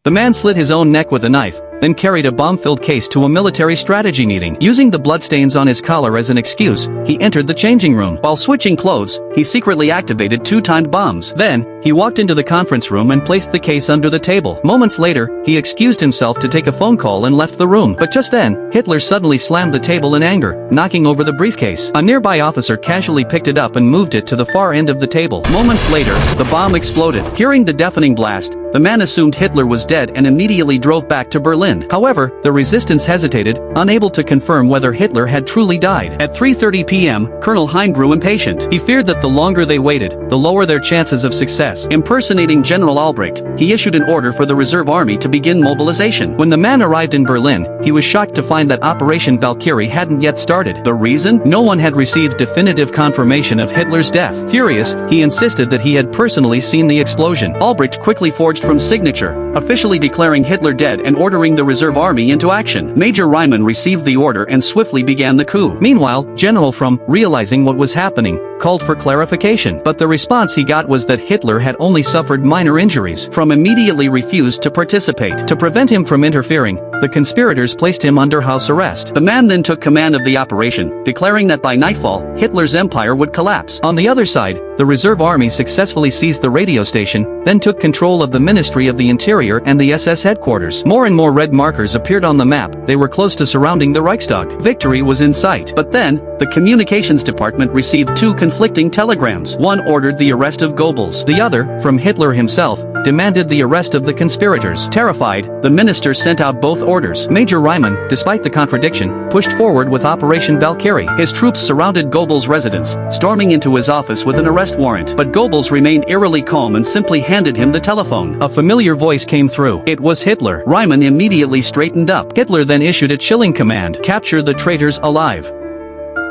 The man slit his own neck with a knife, then carried a bomb-filled case to a military strategy meeting. Using the bloodstains on his collar as an excuse, he entered the changing room. While switching clothes, he secretly activated 2 timed bombs. Then, he walked into the conference room and placed the case under the table. Moments later, he excused himself to take a phone call and left the room. But just then, Hitler suddenly slammed the table in anger, knocking over the briefcase. A nearby officer casually picked it up and moved it to the far end of the table. Moments later, the bomb exploded. Hearing the deafening blast, the man assumed Hitler was dead and immediately drove back to Berlin. However, the resistance hesitated, unable to confirm whether Hitler had truly died. At 3:30 p.m., Colonel Hein grew impatient. He feared that the longer they waited, the lower their chances of success. Impersonating General Albrecht, he issued an order for the reserve army to begin mobilization. When the man arrived in Berlin, he was shocked to find that Operation Valkyrie hadn't yet started. The reason? No one had received definitive confirmation of Hitler's death. Furious, he insisted that he had personally seen the explosion. Albrecht quickly forged from signature, officially declaring Hitler dead and ordering the reserve army into action. Major Ryman received the order and swiftly began the coup. Meanwhile, General Frum, realizing what was happening, called for clarification. But the response he got was that Hitler had only suffered minor injuries. Frum immediately refused to participate. To prevent him from interfering, the conspirators placed him under house arrest. The man then took command of the operation, declaring that by nightfall, Hitler's empire would collapse. On the other side, the reserve army successfully seized the radio station, then took control of the Ministry of the Interior and the SS headquarters. More and more red markers appeared on the map. They were close to surrounding the Reichstag. Victory was in sight. But then, the communications department received 2 conflicting telegrams. One ordered the arrest of Goebbels. The other, from Hitler himself, demanded the arrest of the conspirators. Terrified, the minister sent out both orders. Major Ryman, despite the contradiction, pushed forward with Operation Valkyrie. His troops surrounded Goebbels' residence, storming into his office with an arrest warrant. But Goebbels remained eerily calm and simply handed him the telephone. A familiar voice came through. It was Hitler. Ryman immediately straightened up. Hitler then issued a chilling command: capture the traitors alive.